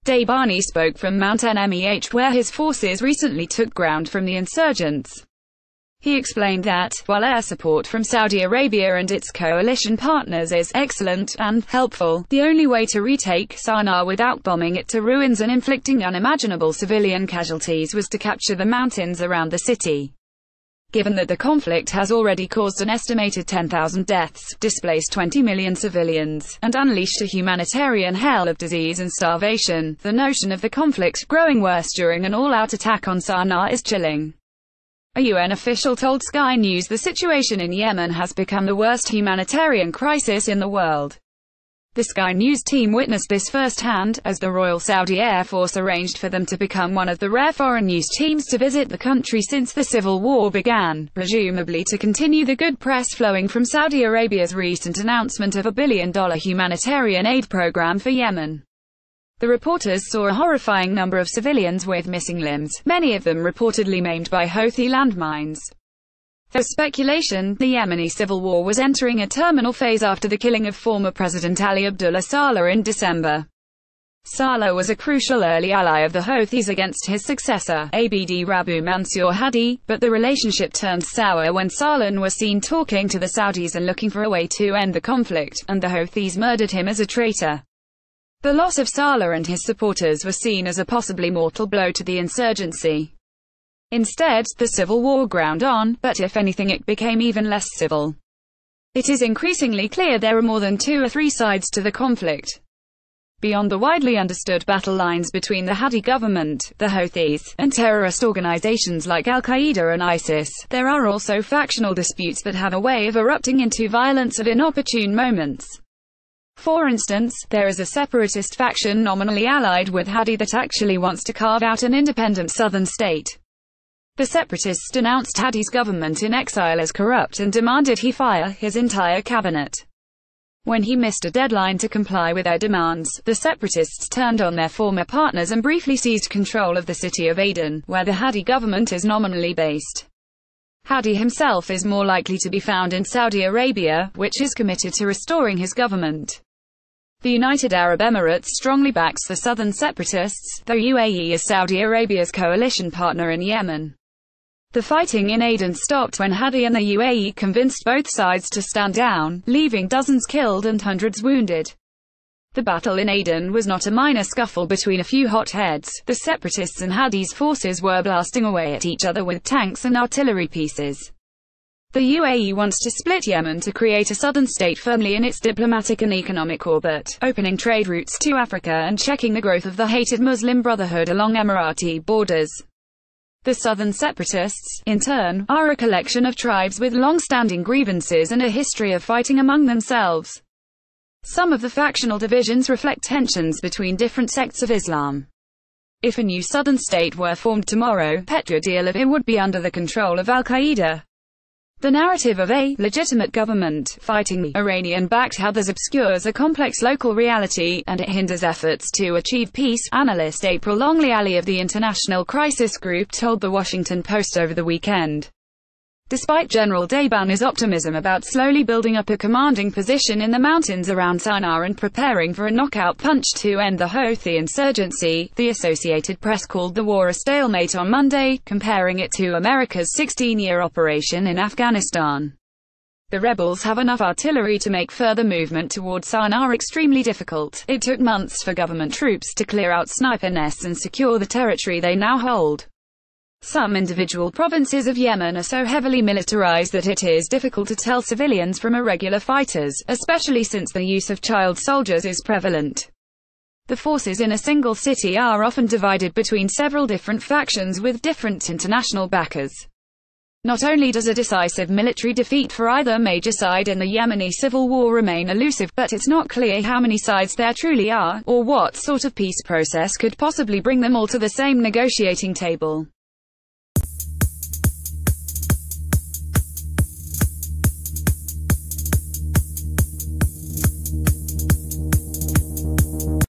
Dhaybani spoke from Mount Nmeh, where his forces recently took ground from the insurgents. He explained that, while air support from Saudi Arabia and its coalition partners is excellent and helpful, the only way to retake Sanaa without bombing it to ruins and inflicting unimaginable civilian casualties was to capture the mountains around the city. Given that the conflict has already caused an estimated 10,000 deaths, displaced 20 million civilians, and unleashed a humanitarian hell of disease and starvation, the notion of the conflict growing worse during an all-out attack on Sanaa is chilling. A UN official told Sky News the situation in Yemen has become the worst humanitarian crisis in the world. The Sky News team witnessed this firsthand, as the Royal Saudi Air Force arranged for them to become one of the rare foreign news teams to visit the country since the civil war began, presumably to continue the good press flowing from Saudi Arabia's recent announcement of a $1 billion humanitarian aid program for Yemen. The reporters saw a horrifying number of civilians with missing limbs, many of them reportedly maimed by Houthi landmines. There was speculation the Yemeni civil war was entering a terminal phase after the killing of former President Ali Abdullah Saleh in December. Saleh was a crucial early ally of the Houthis against his successor, Abd-Rabbu Mansur Hadi, but the relationship turned sour when Saleh was seen talking to the Saudis and looking for a way to end the conflict, and the Houthis murdered him as a traitor. The loss of Saleh and his supporters was seen as a possibly mortal blow to the insurgency. Instead, the civil war ground on, but if anything it became even less civil. It is increasingly clear there are more than 2 or 3 sides to the conflict. Beyond the widely understood battle lines between the Hadi government, the Houthis, and terrorist organizations like Al-Qaeda and ISIS, there are also factional disputes that have a way of erupting into violence at inopportune moments. For instance, there is a separatist faction nominally allied with Hadi that actually wants to carve out an independent southern state. The separatists denounced Hadi's government in exile as corrupt and demanded he fire his entire cabinet. When he missed a deadline to comply with their demands, the separatists turned on their former partners and briefly seized control of the city of Aden, where the Hadi government is nominally based. Hadi himself is more likely to be found in Saudi Arabia, which is committed to restoring his government. The United Arab Emirates strongly backs the southern separatists, though UAE is Saudi Arabia's coalition partner in Yemen. The fighting in Aden stopped when Hadi and the UAE convinced both sides to stand down, leaving dozens killed and hundreds wounded. The battle in Aden was not a minor scuffle between a few hotheads. The separatists and Hadi's forces were blasting away at each other with tanks and artillery pieces. The UAE wants to split Yemen to create a southern state firmly in its diplomatic and economic orbit, opening trade routes to Africa and checking the growth of the hated Muslim Brotherhood along Emirati borders. The southern separatists, in turn, are a collection of tribes with long-standing grievances and a history of fighting among themselves. Some of the factional divisions reflect tensions between different sects of Islam. If a new southern state were formed tomorrow, Petra deal of it would be under the control of Al-Qaeda. The narrative of a legitimate government fighting the Iranian-backed Houthis obscures a complex local reality, and it hinders efforts to achieve peace, analyst April Longley-Ali of the International Crisis Group told The Washington Post over the weekend. Despite General Dhaybani's optimism about slowly building up a commanding position in the mountains around Sanaa and preparing for a knockout punch to end the Houthi insurgency, the Associated Press called the war a stalemate on Monday, comparing it to America's 16-year operation in Afghanistan. The rebels have enough artillery to make further movement toward Sanaa extremely difficult. It took months for government troops to clear out sniper nests and secure the territory they now hold. Some individual provinces of Yemen are so heavily militarized that it is difficult to tell civilians from irregular fighters, especially since the use of child soldiers is prevalent. The forces in a single city are often divided between several different factions with different international backers. Not only does a decisive military defeat for either major side in the Yemeni civil war remain elusive, but it's not clear how many sides there truly are, or what sort of peace process could possibly bring them all to the same negotiating table.